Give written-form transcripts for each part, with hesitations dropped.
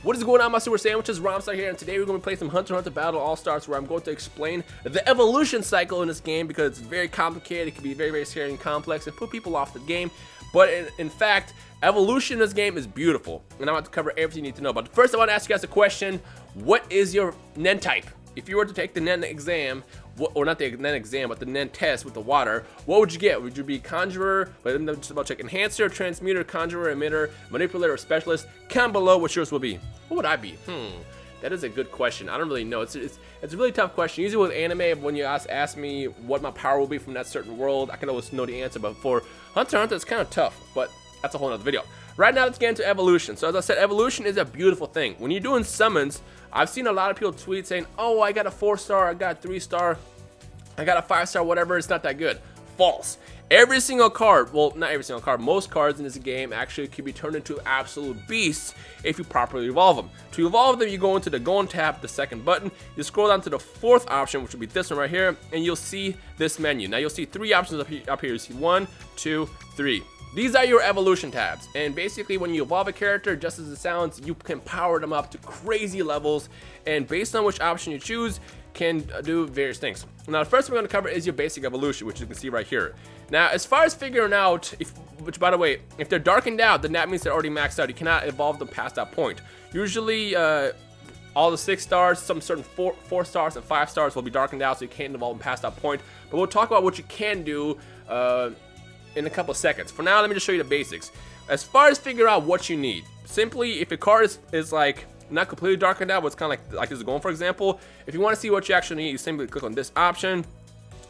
What is going on, my super sandwiches? Rhymestyle here, and today we're going to play some Hunter Battle Allstars, where I'm going to explain the evolution cycle in this game because it's very complicated. It can be very, very scary and complex and put people off the game. But in fact, evolution in this game is beautiful, and I'm about to cover everything you need to know. But first, I want to ask you guys a question: what is your NEN type? If you were to take the NEN exam, or not the NEN exam, but the NEN test with the water, what would you get? Would you be Conjurer, but I'm just about to check Enhancer, Transmuter, Conjurer, Emitter, Manipulator, or Specialist? Comment below what yours will be. What would I be? That is a good question. I don't really know. It's a really tough question. Usually with anime, when you ask me what my power will be from that certain world, I can always know the answer. But for Hunter x Hunter, it's kind of tough. But that's a whole other video. Right now, let's get into evolution. So as I said, evolution is a beautiful thing. When you're doing summons, I've seen a lot of people tweet saying, "Oh, I got a 4-star, I got a 3-star, I got a 5-star, whatever. It's not that good." False. Every single card, well, not every single card, most cards in this game actually can be turned into absolute beasts if you properly evolve them. To evolve them, you go into the Go and Tap, the second button. You scroll down to the fourth option, which will be this one right here, and you'll see this menu. Now, you'll see three options up here. You see 1, 2, 3. These are your evolution tabs, and basically when you evolve a character, just as it sounds, you can power them up to crazy levels, and based on which option you choose, can do various things. Now, the first thing we're going to cover is your basic evolution, which you can see right here. Now, as far as figuring out, which by the way, if they're darkened out, then that means they're already maxed out. You cannot evolve them past that point. Usually, all the 6 stars, some certain 4 stars and 5 stars will be darkened out, so you can't evolve them past that point. But we'll talk about what you can do in a couple of seconds. For now, let me just show you the basics. As far as figure out what you need, simply if your card is like not completely darkened out, but it's kind of like this is going, for example, if you want to see what you actually need, you simply click on this option.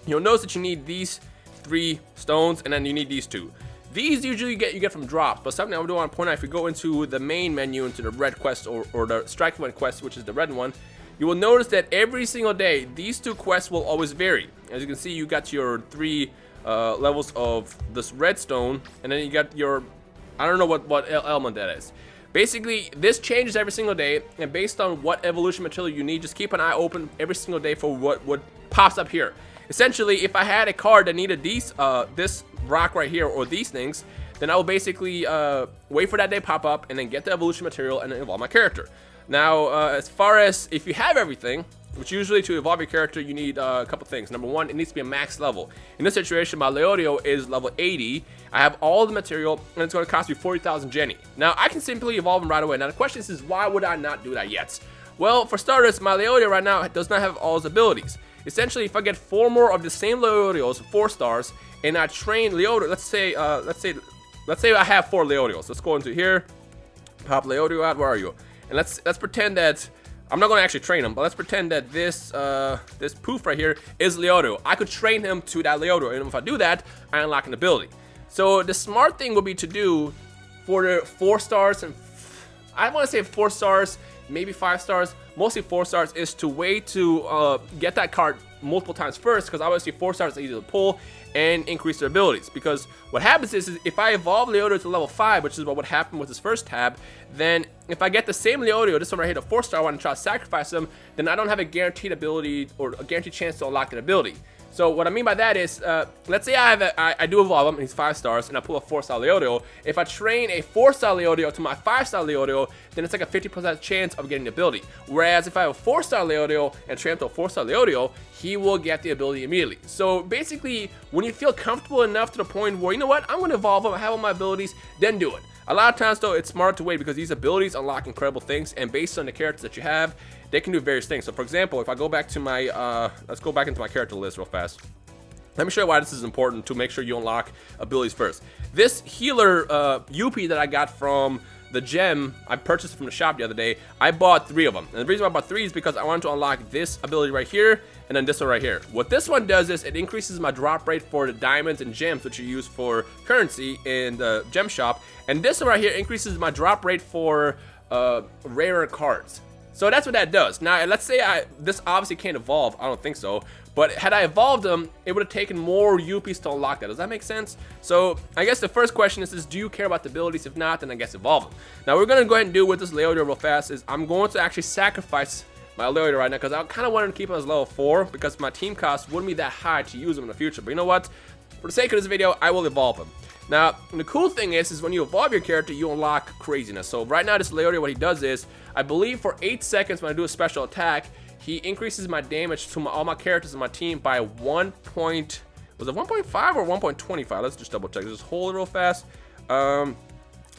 You'll notice that you need these 3 stones, and then you need these 2. These usually you get from drops, but something I do want to point out, if you go into the main menu, into the red quest or the strike event quest, which is the red one, you will notice that every single day these 2 quests will always vary. As you can see, you got your 3 levels of this redstone, and then you got your, I don't know what element that is. Basically, this changes every single day, and based on what evolution material you need, just keep an eye open every single day for what pops up here. Essentially, if I had a card that needed these, this rock right here, or these things, then I will basically wait for that day to pop up, and then get the evolution material, and then evolve my character. Now, as far as if you have everything, which usually to evolve your character, you need a couple things. Number one, it needs to be a max level. In this situation, my Leodio is level 80. I have all the material, and it's going to cost me 40,000 Jenny. Now, I can simply evolve him right away. Now, the question is why would I not do that yet? Well, for starters, my Leodio right now does not have all his abilities. Essentially, if I get 4 more of the same Leodios, 4 stars, and I train Leodio, let's say I have 4 Leodios. Let's go into here, pop Leodio out. Where are you? And let's pretend that I'm not going to actually train him, but let's pretend that this poof right here is Leodio. I could train him to that Leodio, and if I do that, I unlock an ability. So the smart thing would be to do for the 4 stars, and I want to say 4 stars, maybe 5 stars, mostly 4 stars, is to wait to get that card multiple times first, because obviously 4 stars are easy to pull and increase their abilities. Because what happens is if I evolve Leodio to level 5, which is what would happen with this first tab, then if I get the same Leodio, this one right here, the 4-star one, and try to sacrifice him, then I don't have a guaranteed ability or a guaranteed chance to unlock an ability. So what I mean by that is, let's say I do evolve him, and he's 5 stars, and I pull a 4-star Leodio. If I train a 4-star Leodio to my 5-star Leodio, then it's like a 50% chance of getting the ability. Whereas if I have a 4-star Leodio and train him to a 4-star Leodio, he will get the ability immediately. So basically, when you feel comfortable enough to the point where, you know what, I'm going to evolve him, I have all my abilities, then do it. A lot of times, though, it's smart to wait because these abilities unlock incredible things, and based on the characters that you have, they can do various things. So, for example, if I go back to my, let's go back into my character list real fast. Let me show you why this is important to make sure you unlock abilities first. This healer UP that I got from the gem, I purchased from the shop the other day. I bought 3 of them. And the reason why I bought 3 is because I wanted to unlock this ability right here, and then this one right here. What this one does is it increases my drop rate for the diamonds and gems, which you use for currency in the gem shop. And this one right here increases my drop rate for rarer cards. So that's what that does. Now, let's say this obviously can't evolve. I don't think so. But had I evolved them, it would have taken more UPs to unlock that. Does that make sense? So I guess the first question is do you care about the abilities? If not, then I guess evolve them. Now, what we're going to go ahead and do with this Leodio real fast is I'm going to actually sacrifice my Leodio right now, because I kind of wanted to keep him as level 4 because my team cost wouldn't be that high to use him in the future. But you know what? For the sake of this video, I will evolve him. Now, the cool thing is when you evolve your character, you unlock craziness. So right now, this Leorio, what he does is, I believe for 8 seconds when I do a special attack, he increases my damage to all my characters in my team by 1 point. Was it 1.5 or 1.25? Let's just double check. Just hold it real fast.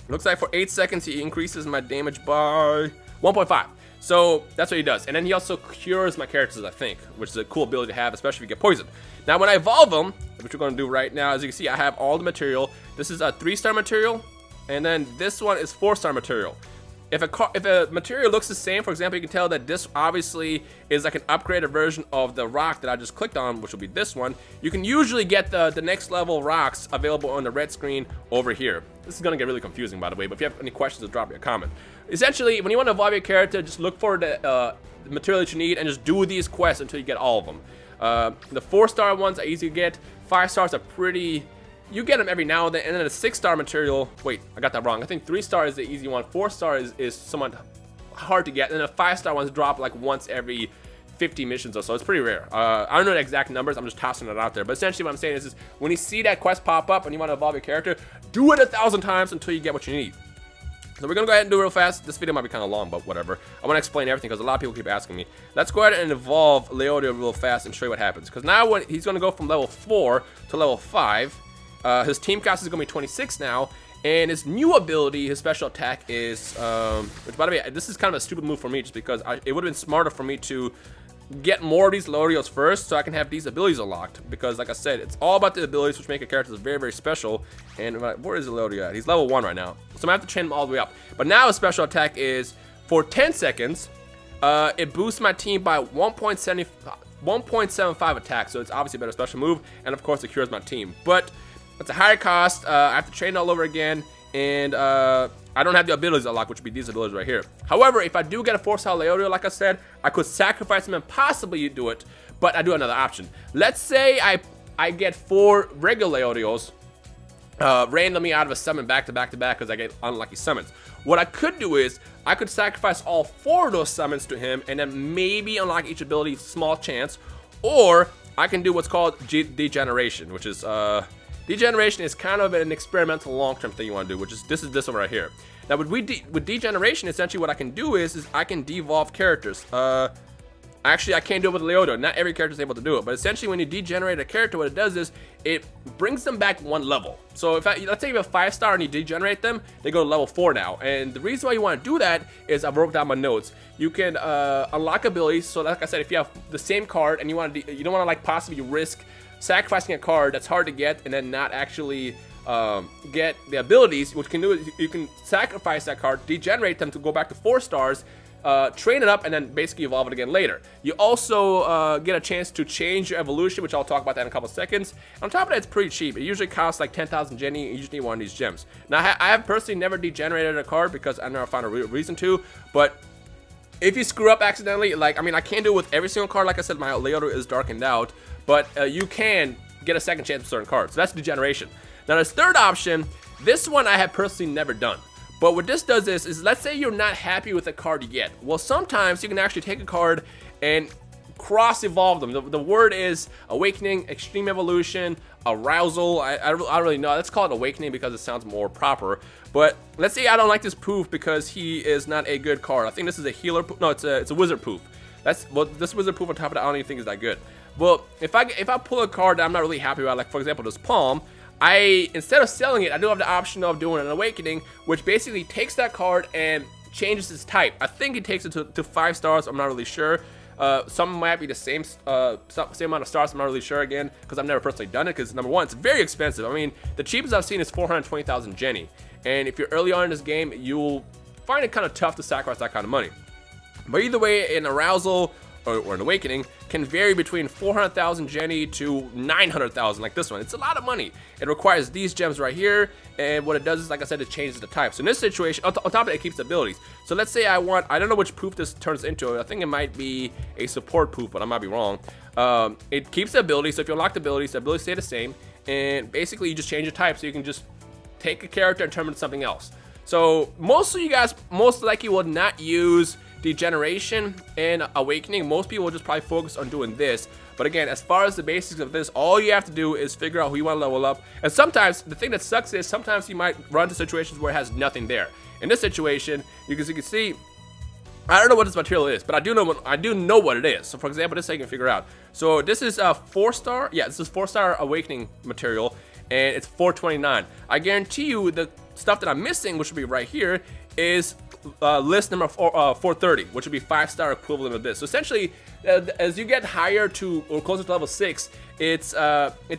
Looks like for 8 seconds, he increases my damage by 1.5. So that's what he does. And then he also cures my characters, I think, which is a cool ability to have, especially if you get poisoned. Now, when I evolve him, which we're going to do right now, as you can see, I have all the material. This is a 3-star material, and then this one is 4-star material. If a material looks the same, for example, you can tell that this obviously is like an upgraded version of the rock that I just clicked on, which will be this one. You can usually get the next level rocks available on the red screen over here. This is going to get really confusing, by the way, but if you have any questions, just drop me a comment. Essentially, when you want to evolve your character, just look for the material that you need and just do these quests until you get all of them. The 4-star ones are easy to get. 5 stars are pretty... You get them every now and then, and then the 6-star material, wait, I got that wrong. I think 3-star is the easy one. 4-star is somewhat hard to get, and the 5-star ones drop like once every 50 missions or so. It's pretty rare. I don't know the exact numbers, I'm just tossing it out there. But essentially what I'm saying is when you see that quest pop up and you want to evolve your character, do it 1,000 times until you get what you need. So we're going to go ahead and do it real fast. This video might be kind of long, but whatever. I want to explain everything because a lot of people keep asking me. Let's go ahead and evolve Leorio real fast and show you what happens. Because now when he's going to go from level 4 to level 5. His team cost is going to be 26 now, and his new ability, his special attack is, which by the way, this is kind of a stupid move for me just because it would have been smarter for me to get more of these Leorios first so I can have these abilities unlocked, because like I said, it's all about the abilities which make a character very, very special. And where is the Leorio at? He's level 1 right now, so I'm going to have to train him all the way up. But now his special attack is, for 10 seconds, it boosts my team by 1.75 attack, so it's obviously a better special move, and of course it cures my team. But it's a higher cost. I have to train all over again, and I don't have the abilities unlocked, which would be these abilities right here. However, if I do get a 4-star Leorio, like I said, I could sacrifice him and possibly do it, but I do another option. Let's say I get 4 regular Leorios randomly out of a summon back to back because I get unlucky summons. What I could do is I could sacrifice all 4 of those summons to him and then maybe unlock each ability, small chance, or I can do what's called Degeneration, which is Degeneration is kind of an experimental long-term thing you want to do, which is this one right here. Now with Degeneration, essentially what I can do is I can devolve characters. Actually, I can't do it with Leorio. Not every character is able to do it, but essentially when you degenerate a character, what it does is it brings them back 1 level. So if let's say you have a 5-star and you degenerate them, they go to level 4 now. And the reason why you want to do that is I wrote down my notes. You can unlock abilities. So like I said, if you have the same card and you don't want to like possibly risk sacrificing a card that's hard to get and then not actually get the abilities, what you can do is you can sacrifice that card, degenerate them to go back to 4 stars, train it up, and then basically evolve it again later. You also get a chance to change your evolution, which I'll talk about that in a couple seconds. On top of that, it's pretty cheap. It usually costs like 10,000 Jenny, and you just need one of these gems. Now, I have personally never degenerated a card because I never found a reason to, but if you screw up accidentally, like, I mean, I can't do it with every single card. Like I said, my Leorio is darkened out, but you can get a second chance with certain cards. So that's Degeneration. Now, this third option, this one I have personally never done. But what this does is let's say you're not happy with a card you get. Well, sometimes you can actually take a card and cross-evolve them. The word is Awakening, Extreme Evolution, Arousal. I don't really know. Let's call it Awakening because it sounds more proper. But let's say I don't like this poof because he is not a good card. I think this is a healer poof. No, it's a wizard poof. Well, this wizard poof on top of that, I don't even think is that good. Well, if I pull a card that I'm not really happy about, like for example this Palm, instead of selling it, I do have the option of doing an Awakening, which basically takes that card and changes its type. I think it takes it to 5 stars. I'm not really sure. Some might be the same amount of stars. I'm not really sure again because I've never personally done it. Because number one, it's very expensive. I mean, the cheapest I've seen is 420,000 Jenny, and if you're early on in this game, you'll find it kind of tough to sacrifice that kind of money. But either way, an Arousal or an Awakening can vary between 400,000 Jenny to 900,000, like this one. It's a lot of money. It requires these gems right here, and what it does is, like I said, it changes the type. So in this situation, on top of it, it keeps the abilities. So let's say I don't know which poof this turns into. I think it might be a support poof, but I might be wrong. It keeps the abilities, so if you unlock the abilities stay the same, and basically you just change the type, so you can just take a character and turn it into something else. So most of you guys most likely will not use Degeneration and Awakening. Most people will just probably focus on doing this. But again, as far as the basics of this, all you have to do is figure out who you want to level up. And sometimes, the thing that sucks is sometimes you might run into situations where it has nothing there. In this situation, you can see, I don't know what this material is, but I do know what it is. So for example, this is how you can figure out. So this is a 4-star, yeah, this is 4-star Awakening material, and it's 429. I guarantee you the stuff that I'm missing, which would be right here, is list number 430, which would be 5-star equivalent of this. So essentially, as you get higher to or closer to level 6, it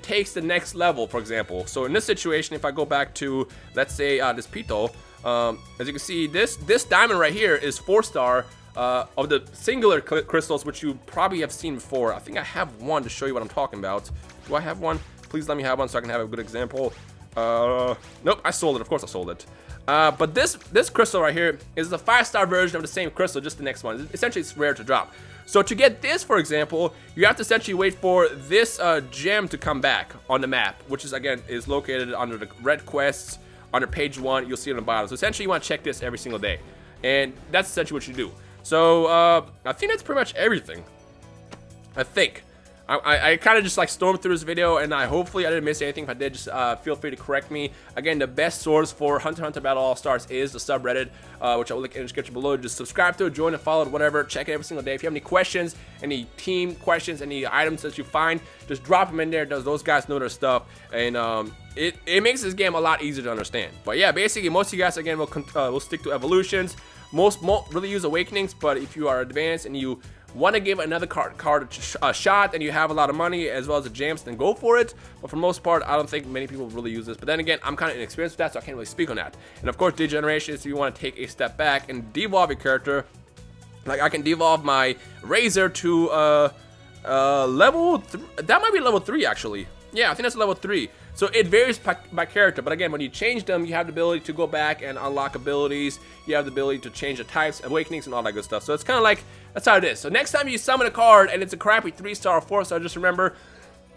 takes the next level, for example. So in this situation, if I go back to, let's say, this Pito, as you can see, this diamond right here is 4-star of the singular crystals, which you probably have seen before. I think I have one to show you what I'm talking about. Do I have one? Please let me have one so I can have a good example. Nope, I sold it. Of course I sold it. But this crystal right here is the 5-star version of the same crystal, just the next one. Essentially, it's rare to drop. So to get this, for example, you have to essentially wait for this gem to come back on the map, which is, again, is located under the red quests, under page 1. You'll see it on the bottom. So essentially, you want to check this every single day. And that's essentially what you do. So I think that's pretty much everything. I think. I kind of just like stormed through this video, and hopefully I didn't miss anything. If I did, just feel free to correct me. Again, the best source for Hunter Battle All-Stars is the subreddit, which I will link in the description below. Just subscribe to it, join and follow it, whatever. Check it every single day. If you have any questions, any team questions, any items that you find, just drop them in there. Those guys know their stuff, and it makes this game a lot easier to understand. But yeah, basically, most of you guys, again, will stick to evolutions. Most won't really use awakenings, but if you are advanced and you want to give another card a shot and you have a lot of money as well as the gems, then go for it. But for the most part, I don't think many people really use this. But then again, I'm kind of inexperienced with that, so I can't really speak on that. And of course, degeneration is if you want to take a step back and devolve your character. Like I can devolve my razor to level that might be level 3 actually. Yeah, I think that's level 3. So it varies by character, but again, when you change them, you have the ability to go back and unlock abilities. You have the ability to change the types, awakenings, and all that good stuff. So it's kind of like, that's how it is. So next time you summon a card and it's a crappy 3-star or 4-star, just remember,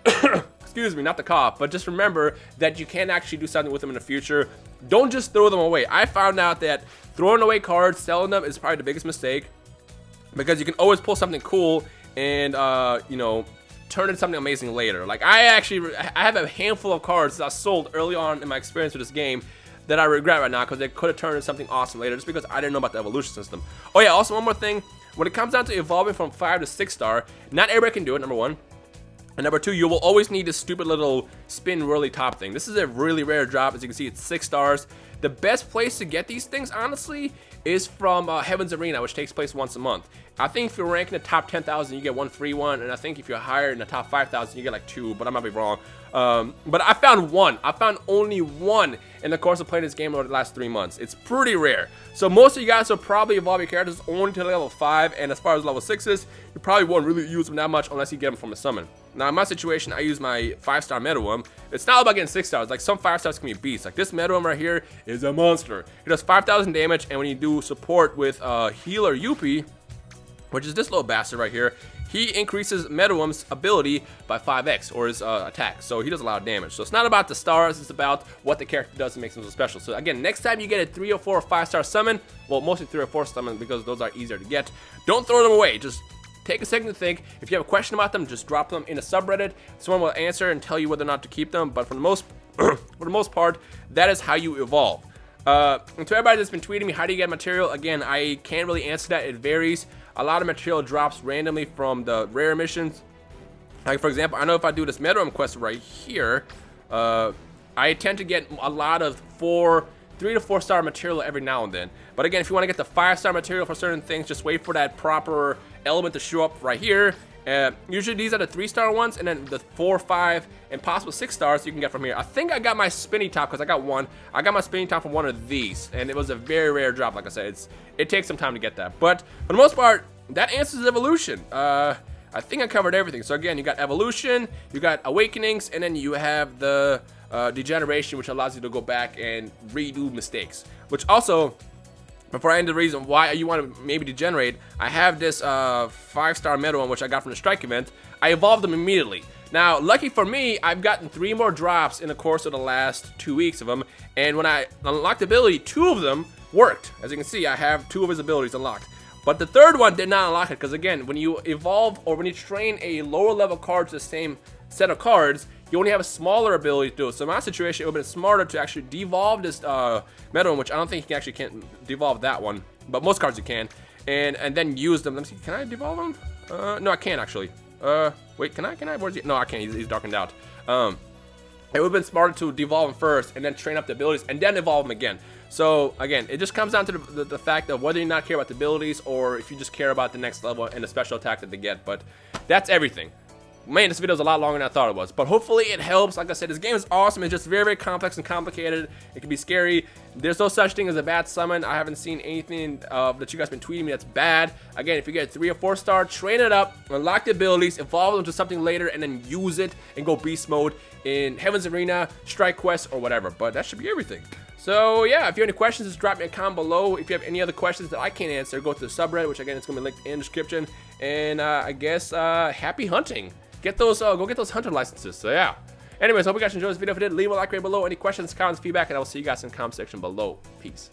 excuse me, not the cough, but just remember that you can actually do something with them in the future. Don't just throw them away. I found out that throwing away cards, selling them is probably the biggest mistake, because you can always pull something cool and, you know, turn into something amazing later. Like I have a handful of cards that I sold early on in my experience with this game that I regret right now, because they could have turned into something awesome later just because I didn't know about the evolution system. Oh yeah, also one more thing. When it comes down to evolving from 5 to 6-star, not everybody can do it, number 1. And number 2, you will always need this stupid little spin whirly top thing. This is a really rare drop. As you can see, it's 6 stars. The best place to get these things, honestly, is from Heaven's Arena, which takes place once a month. I think if you're ranking the top 10,000, you get 1 free one, and I think if you're higher in the top 5,000, you get like 2, but I might be wrong. But I found one. I found only one in the course of playing this game over the last 3 months. It's pretty rare. So most of you guys will probably evolve your characters only to level 5, and as far as level 6s, you probably won't really use them that much unless you get them from a summon. Now in my situation, I use my 5-star Metal. It's not about getting 6 stars. Like some 5 stars can be beasts. Like this Metal right here is a monster. It does 5,000 damage, and when you do support with Healer Yuppie, which is this little bastard right here, he increases Metalworm's ability by 5x, or his attack. So he does a lot of damage. So it's not about the stars, it's about what the character does and makes him so special. So again, next time you get a 3 or 4 or 5-star summon, well, mostly 3 or 4 summon because those are easier to get, don't throw them away. Just take a second to think. If you have a question about them, just drop them in a subreddit. Someone will answer and tell you whether or not to keep them. But for the most part, that is how you evolve. And to everybody that's been tweeting me, how do you get material? Again, I can't really answer that. It varies. A lot of material drops randomly from the rare missions. Like for example, I know if I do this Metal quest right here, I tend to get a lot of 3 to 4 star material every now and then. But again, if you want to get the 5-star material for certain things, just wait for that proper element to show up right here. Usually these are the 3-star ones, and then the 4, 5, and possible 6 stars you can get from here. I think I got my spinny top because I got one. I got my spinny top from one of these, and it was a very rare drop. Like I said, it takes some time to get that. But for the most part, that answers evolution. I think I covered everything. So again, you got evolution, you got awakenings, and then you have the degeneration, which allows you to go back and redo mistakes. Which also, before I end the reason why you want to maybe degenerate, I have this 5-star metal one, which I got from the strike event. I evolved them immediately. Now, lucky for me, I've gotten 3 more drops in the course of the last 2 weeks of them, and when I unlocked the ability, 2 of them worked. As you can see, I have 2 of his abilities unlocked. But the 3rd one did not unlock it, because again, when you evolve or when you train a lower level card to the same set of cards, you only have a smaller ability to do it. So in my situation, it would have been smarter to actually devolve this metal one, which I don't think you actually can't devolve that one, but most cards you can, and then use them. Let me see, can I devolve them? No, I can't actually. Wait, can I? Where's he? No, I can't. He's darkened out. It would have been smarter to devolve them first and then train up the abilities and then evolve them again. So again, it just comes down to the fact of whether you not care about the abilities or if you just care about the next level and the special attack that they get. But that's everything. Man, this video is a lot longer than I thought it was, but hopefully it helps. Like I said, this game is awesome. It's just very, very complex and complicated. It can be scary. There's no such thing as a bad summon. I haven't seen anything that you guys been tweeting me that's bad. Again, if you get a 3 or 4 star, train it up, unlock the abilities, evolve them to something later, and then use it and go beast mode in Heaven's Arena, Strike Quest, or whatever. But that should be everything. So yeah, if you have any questions, just drop me a comment below. If you have any other questions that I can't answer, go to the subreddit, which again, it's going to be linked in the description. And I guess happy hunting. Get those, go get those hunter licenses. So yeah. Anyways, hope you guys enjoyed this video. If you did, leave a like right below. Any questions, comments, feedback, and I will see you guys in the comment section below. Peace.